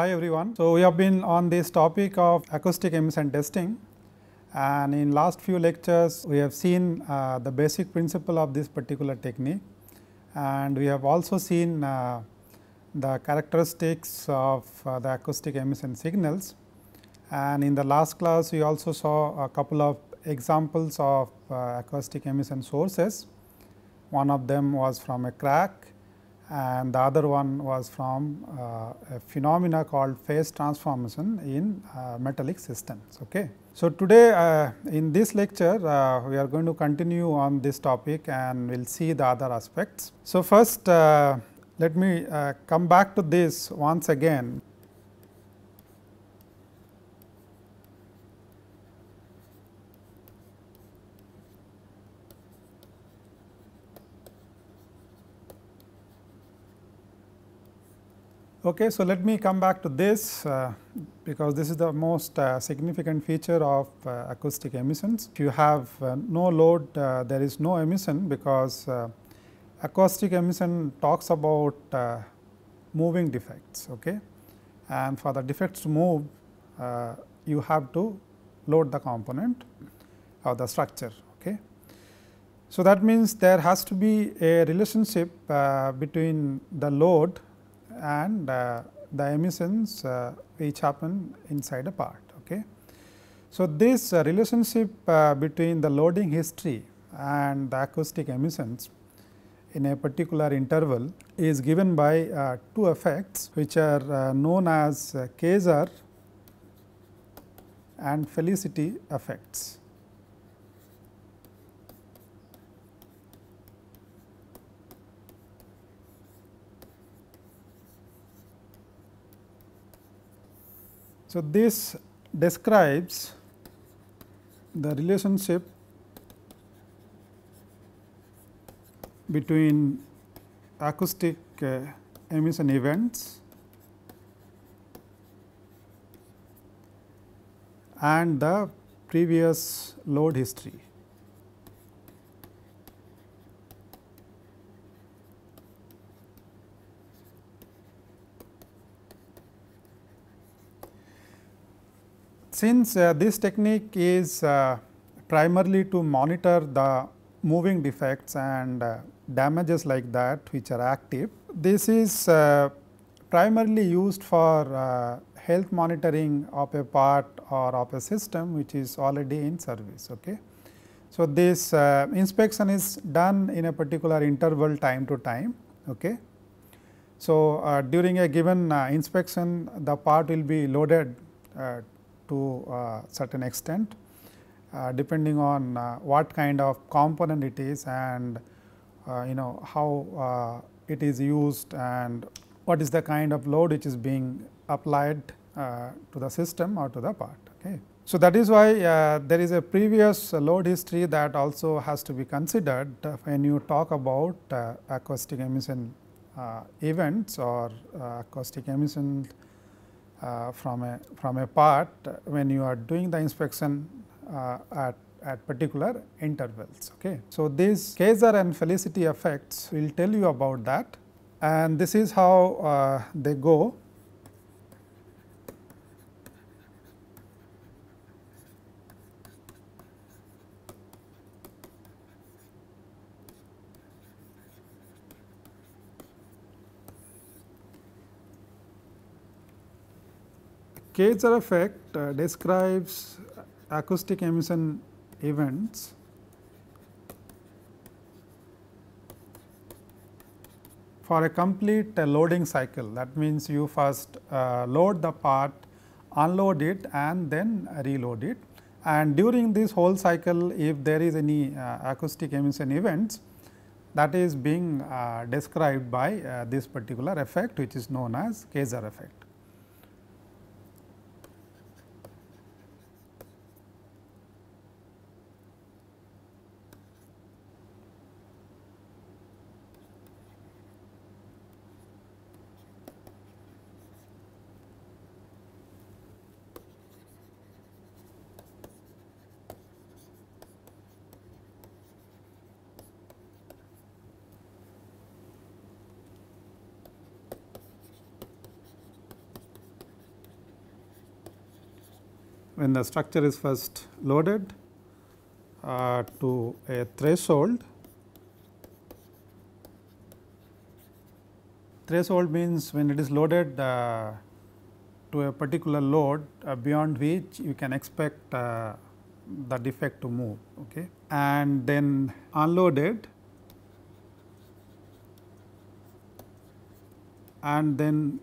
Hi everyone. So, we have been on this topic of acoustic emission testing, and in last few lectures we have seen the basic principle of this particular technique, and we have also seen the characteristics of the acoustic emission signals. And in the last class we also saw a couple of examples of acoustic emission sources. One of them was from a crack, and the other one was from a phenomena called phase transformation in metallic systems. Okay. So, today in this lecture we are going to continue on this topic and we will see the other aspects. So, first let me come back to this once again. Okay, so let me come back to this because this is the most significant feature of acoustic emissions. If you have no load, there is no emission, because acoustic emission talks about moving defects. Okay, and for the defects to move, you have to load the component of the structure. Okay. So, that means there has to be a relationship between the load and the emissions which happen inside a part. Okay. So, this relationship between the loading history and the acoustic emissions in a particular interval is given by two effects which are known as Kayser and Felicity effects. So, this describes the relationship between acoustic emission events and the previous load history. Since this technique is primarily to monitor the moving defects and damages like that which are active, this is primarily used for health monitoring of a part or of a system which is already in service. Okay. So, this inspection is done in a particular interval time to time. Okay. So, during a given inspection, the part will be loaded to a certain extent depending on what kind of component it is, and how it is used, and what is the kind of load which is being applied to the system or to the part. Okay. So, that is why there is a previous load history that also has to be considered when you talk about acoustic emission events or acoustic emission from a part when you are doing the inspection at particular intervals. Okay. So, these Kayser and Felicity effects will tell you about that, and this is how they go. Kayser effect describes acoustic emission events for a complete loading cycle. That means, you first load the part, unload it and then reload it, and during this whole cycle if there is any acoustic emission events, that is being described by this particular effect which is known as Kayser effect. when the structure is first loaded to a threshold. Threshold means when it is loaded to a particular load beyond which you can expect the defect to move, okay, and then unloaded and then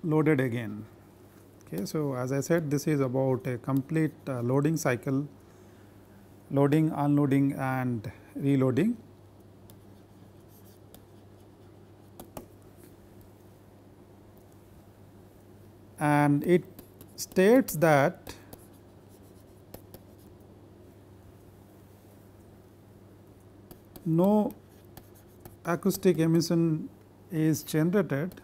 loaded again. Okay. So, as I said, this is about a complete loading cycle, loading, unloading and reloading. And it states that no acoustic emission is generated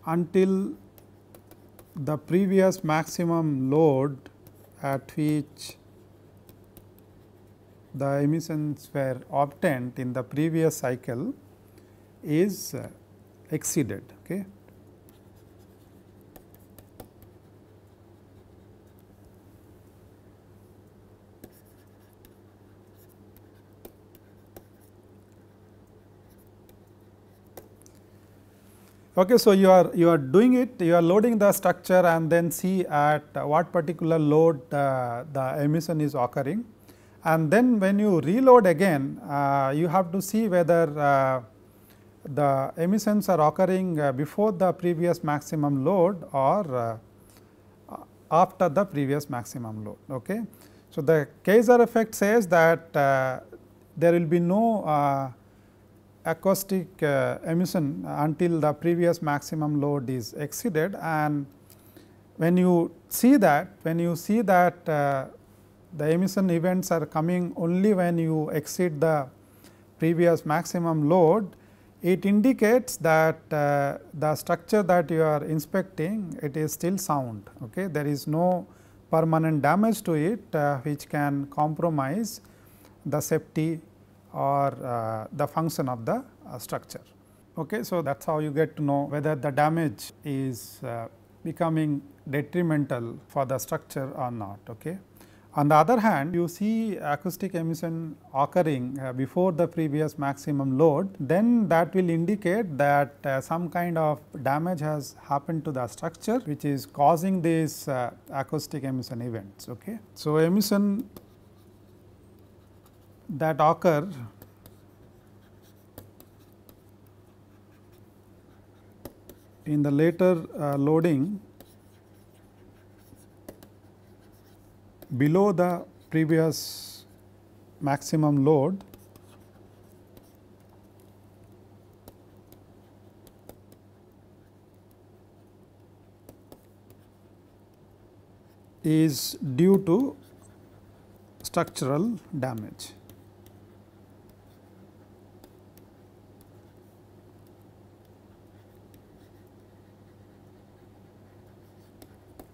until the previous maximum load at which the emissions were obtained in the previous cycle is exceeded. Okay. Okay, so you are doing it, you are loading the structure and then see at what particular load the emission is occurring, and then when you reload again you have to see whether the emissions are occurring before the previous maximum load or after the previous maximum load. Okay. So, the Kaiser effect says that there will be no acoustic emission until the previous maximum load is exceeded, and when you see that the emission events are coming only when you exceed the previous maximum load, it indicates that the structure that you are inspecting, it is still sound. Okay. There is no permanent damage to it which can compromise the safety or the function of the structure. Okay. So, that is how you get to know whether the damage is becoming detrimental for the structure or not. Okay. On the other hand, you see acoustic emission occurring before the previous maximum load, then that will indicate that some kind of damage has happened to the structure which is causing these acoustic emission events. Okay. So, emission that occur in the later loading below the previous maximum load is due to structural damage.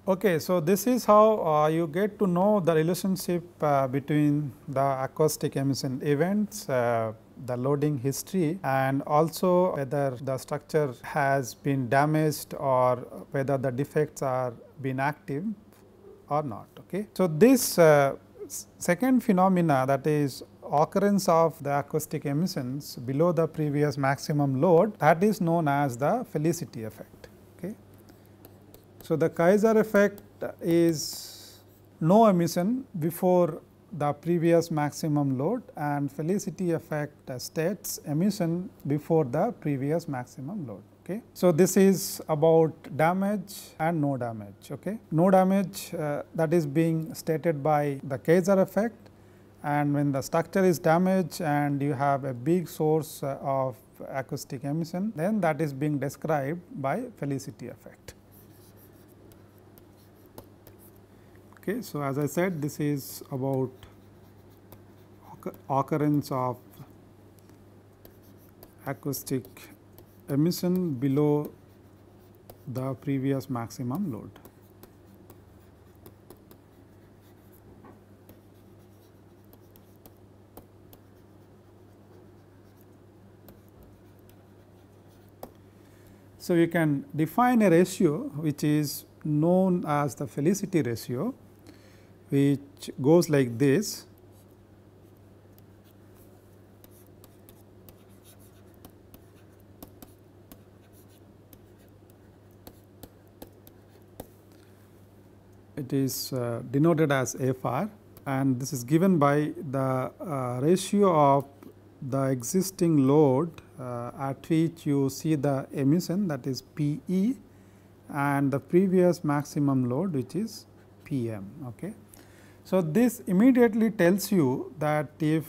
Okay, so this is how you get to know the relationship between the acoustic emission events, the loading history, and also whether the structure has been damaged or whether the defects are been active or not. Okay. So, this second phenomena, that is occurrence of the acoustic emissions below the previous maximum load, that is known as the Felicity effect. So, the Kaiser effect is no emission before the previous maximum load, and Felicity effect states emission before the previous maximum load. Okay. So, this is about damage and no damage. Okay. No damage that is being stated by the Kaiser effect, and when the structure is damaged and you have a big source of acoustic emission, then that is being described by Felicity effect. Okay. So, as I said, this is about occurrence of acoustic emission below the previous maximum load. So, you can define a ratio which is known as the Felicity ratio, which goes like this. It is denoted as FR, and this is given by the ratio of the existing load at which you see the emission, that is P e, and the previous maximum load, which is P m. Okay. So, this immediately tells you that if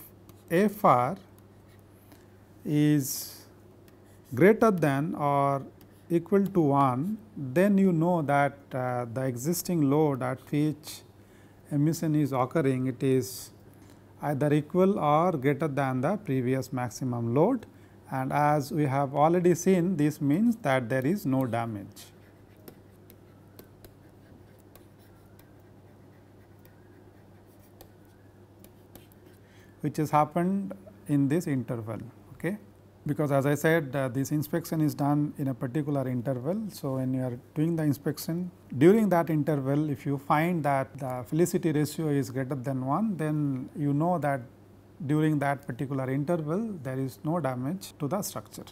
FR is greater than or equal to 1, then you know that the existing load at which emission is occurring, it is either equal or greater than the previous maximum load, and as we have already seen, this means that there is no damage. Which has happened in this interval. Okay. Because as I said, this inspection is done in a particular interval. So, when you are doing the inspection during that interval, if you find that the Felicity ratio is greater than 1, then you know that during that particular interval there is no damage to the structure.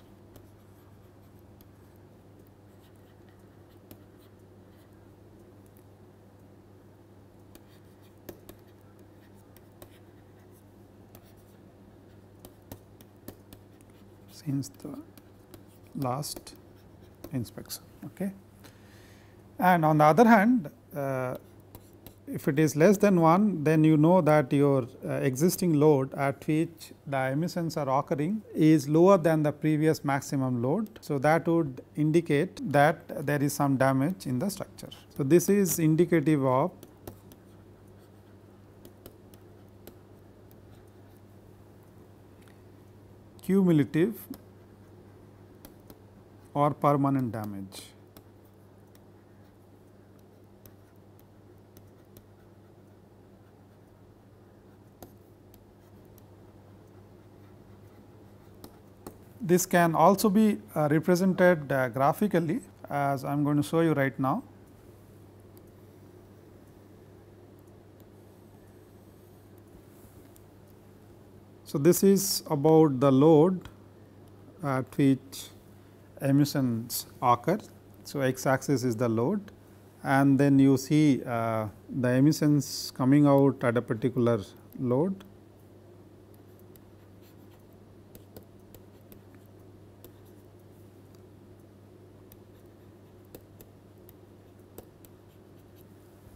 Since the last inspection. Okay. And on the other hand, if it is less than 1, then you know that your existing load at which the emissions are occurring is lower than the previous maximum load. So, that would indicate that there is some damage in the structure. So, this is indicative of cumulative or permanent damage. This can also be represented graphically, as I am going to show you right now. So, this is about the load at which emissions occur. So, x axis is the load, and then you see the emissions coming out at a particular load.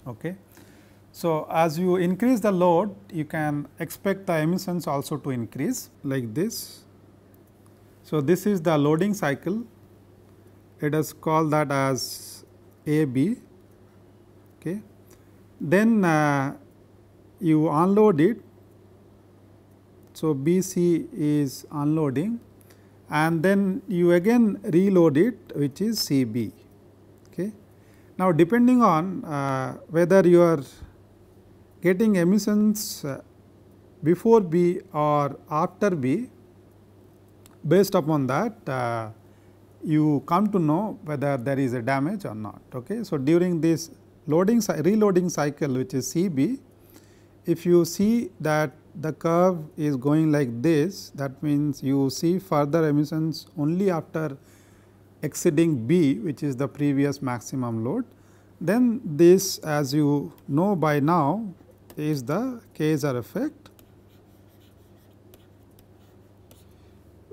Okay. So, as you increase the load, you can expect the emissions also to increase like this. So, this is the loading cycle. Let us call that as A B. Okay. Then you unload it. So, B C is unloading, and then you again reload it, which is C B. Okay. Now, depending on whether you are getting emissions before B or after B, based upon that you come to know whether there is a damage or not. Okay. So, during this reloading cycle, which is C B, if you see that the curve is going like this, that means you see further emissions only after exceeding B, which is the previous maximum load, then this, as you know by now, is the Kayser effect,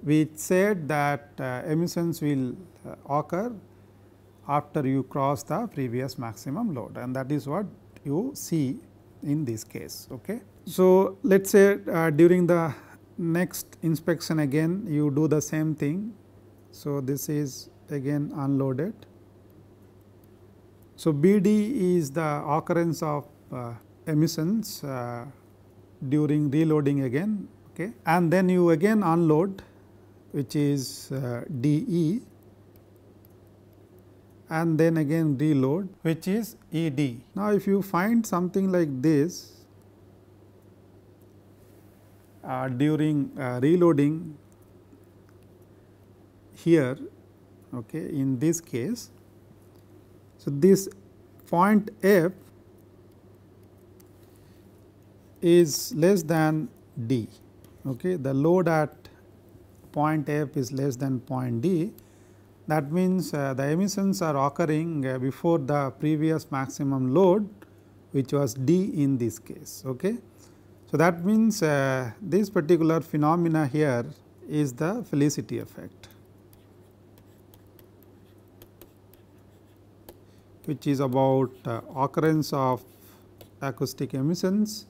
which said that emissions will occur after you cross the previous maximum load, and that is what you see in this case. Okay. So, let us say during the next inspection again you do the same thing. So, this is again unloaded. So, B D is the occurrence of emissions during reloading again, okay. And then you again unload, which is D E, and then again reload, which is E D. Now, if you find something like this during reloading here, okay, in this case. So, this point F is less than D, okay. The load at point F is less than point D. That means, the emissions are occurring before the previous maximum load, which was D in this case. Okay. So, that means, this particular phenomena here is the Felicity effect, which is about occurrence of acoustic emissions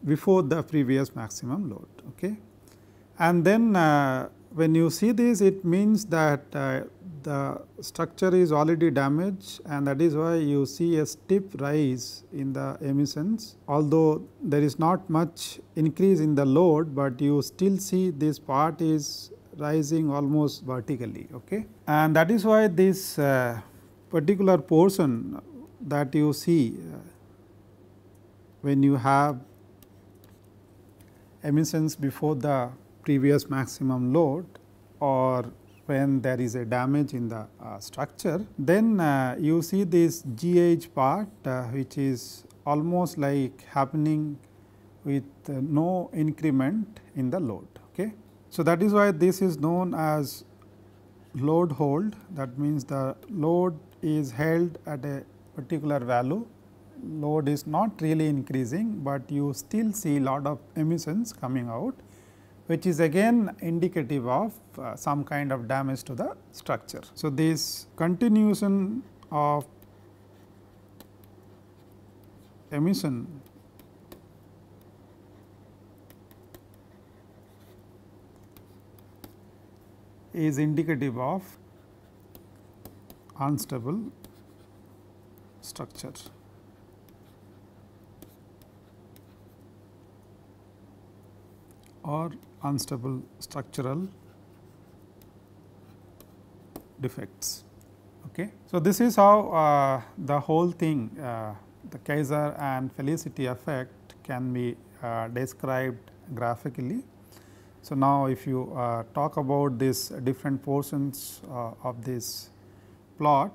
before the previous maximum load. Okay. And then, when you see this, it means that the structure is already damaged, and that is why you see a steep rise in the emissions. Although there is not much increase in the load, but you still see this part is rising almost vertically. Okay. And that is why this particular portion that you see when you have emissions before the previous maximum load, or when there is a damage in the structure, then you see this GH part which is almost like happening with no increment in the load. Okay. So, that is why this is known as load hold. That means, the load is held at a particular value, load is not really increasing, but you still see lot of emissions coming out, which is again indicative of some kind of damage to the structure. So, this continuation of emission is indicative of unstable structure. Or unstable structural defects. Okay. So, this is how the whole thing, the Kaiser and Felicity effect can be described graphically. So, now if you talk about these different portions of this plot,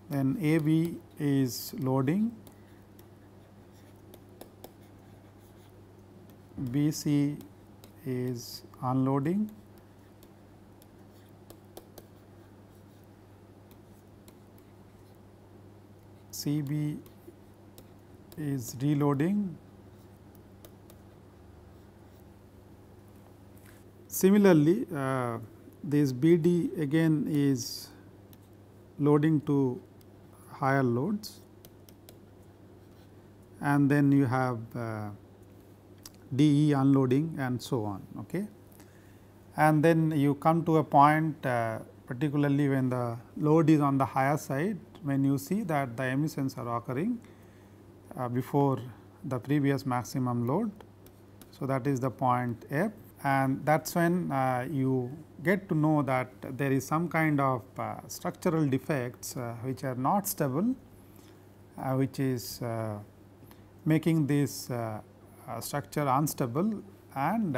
then AB is loading, BC is unloading, CB is reloading. Similarly, this BD again is loading to higher loads, and then you have DE unloading and so on. Okay. And then you come to a point, particularly when the load is on the higher side, when you see that the emissions are occurring before the previous maximum load. So, that is the point F, and that is when you get to know that there is some kind of structural defects which are not stable, which is making this structure unstable and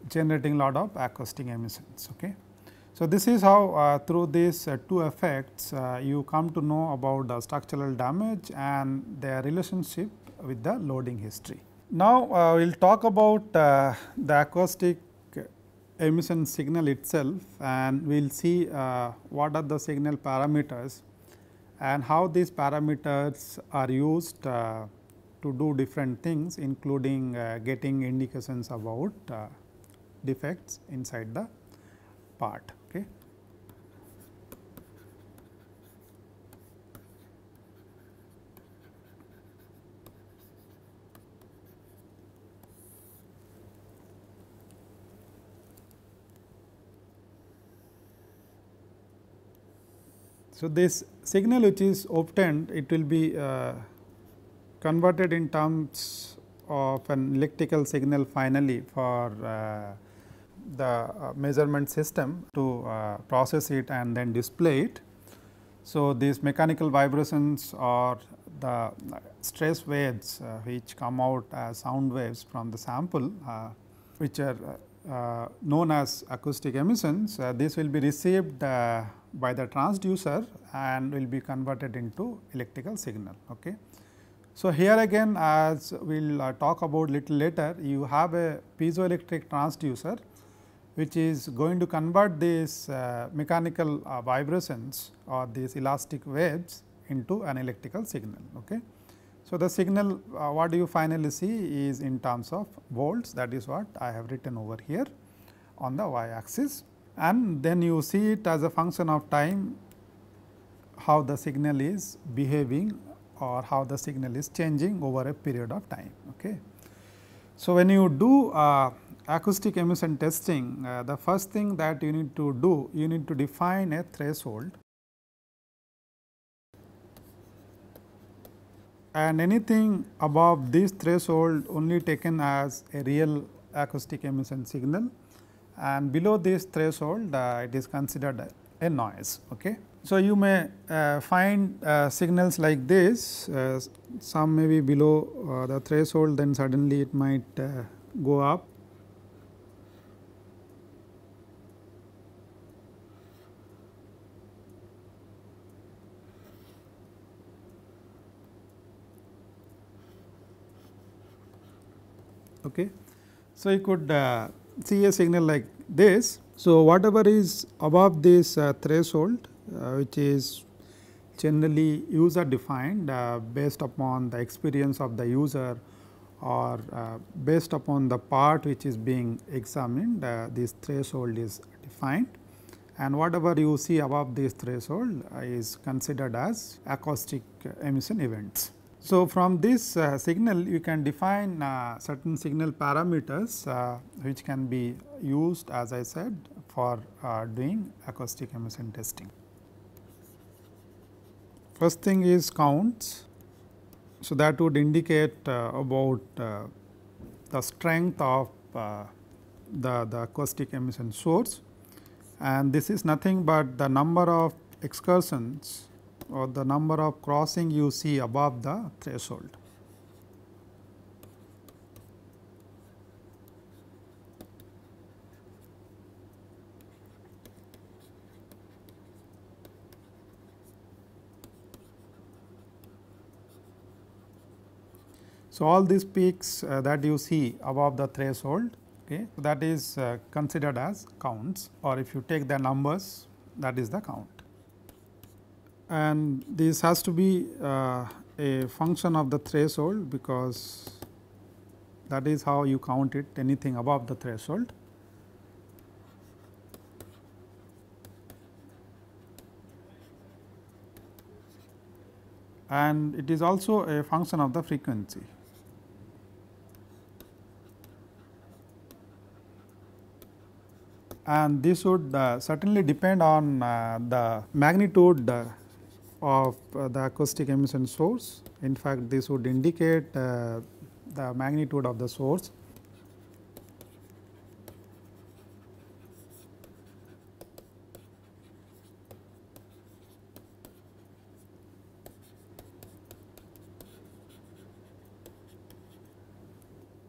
generating lot of acoustic emissions. Okay. So, this is how through these two effects you come to know about the structural damage and their relationship with the loading history. Now, we will talk about the acoustic emission signal itself, and we will see what are the signal parameters and how these parameters are used to do different things, including getting indications about defects inside the part. Okay. So, this signal which is obtained, it will be converted in terms of an electrical signal finally for the measurement system to process it and then display it. So, these mechanical vibrations or the stress waves which come out as sound waves from the sample, which are known as acoustic emissions, this will be received by the transducer and will be converted into electrical signal. Okay. So, here again, as we will talk about little later, you have a piezoelectric transducer which is going to convert these mechanical vibrations or these elastic waves into an electrical signal. Okay. So, the signal what you finally see is in terms of volts, that is what I have written over here on the y axis, and then you see it as a function of time how the signal is behaving or how the signal is changing over a period of time. Okay. So, when you do acoustic emission testing, the first thing that you need to do, you need to define a threshold, and anything above this threshold only taken as a real acoustic emission signal, and below this threshold it is considered a noise. Okay. So, you may find signals like this, some may be below the threshold, then suddenly it might go up. Okay. So, you could see a signal like this. So, whatever is above this threshold, which is generally user defined based upon the experience of the user or based upon the part which is being examined, this threshold is defined, and whatever you see above this threshold is considered as acoustic emission events. So, from this signal you can define certain signal parameters which can be used, as I said, for doing acoustic emission testing. First thing is counts. So, that would indicate about the strength of the acoustic emission source, and this is nothing but the number of excursions or the number of crossing you see above the threshold. So, all these peaks that you see above the threshold, okay, that is considered as counts, or if you take the numbers, that is the count. And this has to be a function of the threshold, because that is how you count it, anything above the threshold. And it is also a function of the frequency. And this would certainly depend on the magnitude of the acoustic emission source. In fact, this would indicate the magnitude of the source.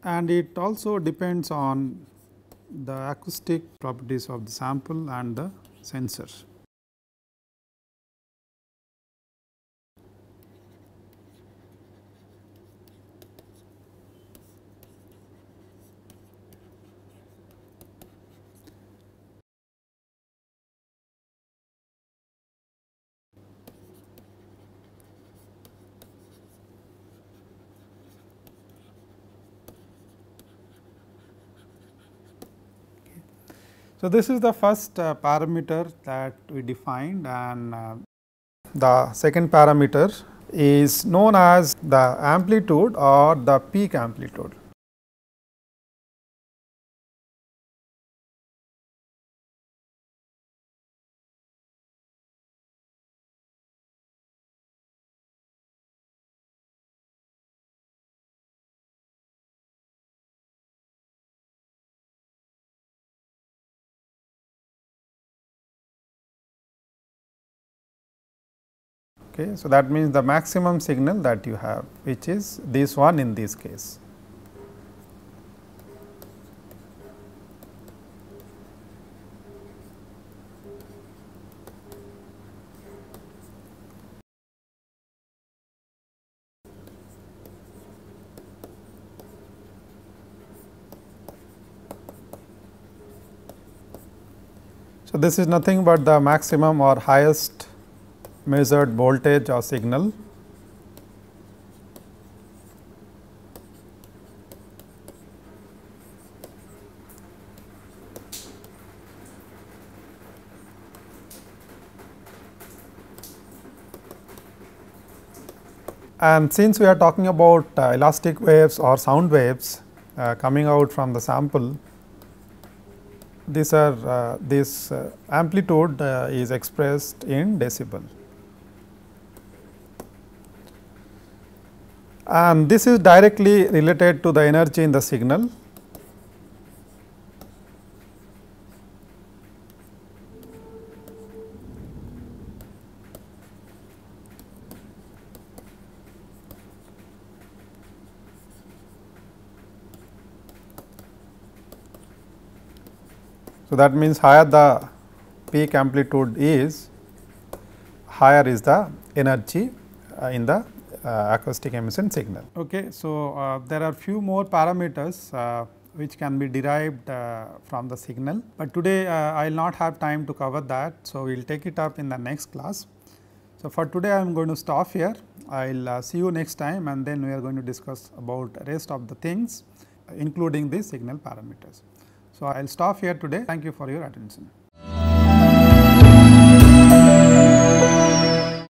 And it also depends on the acoustic properties of the sample and the sensor. So, this is the first parameter that we defined, and the second parameter is known as the amplitude or the peak amplitude. Okay, so, that means the maximum signal that you have, which is this one in this case. So, this is nothing but the maximum or highest measured voltage or signal. And since we are talking about elastic waves or sound waves coming out from the sample, these are this amplitude is expressed in decibel. And this is directly related to the energy in the signal. So, that means higher the peak amplitude is, higher is the energy in the acoustic emission signal. Okay, so, there are few more parameters which can be derived from the signal, but today I will not have time to cover that. So, we will take it up in the next class. So, for today I am going to stop here. I will see you next time, and then we are going to discuss about rest of the things including the signal parameters. So, I will stop here today. Thank you for your attention.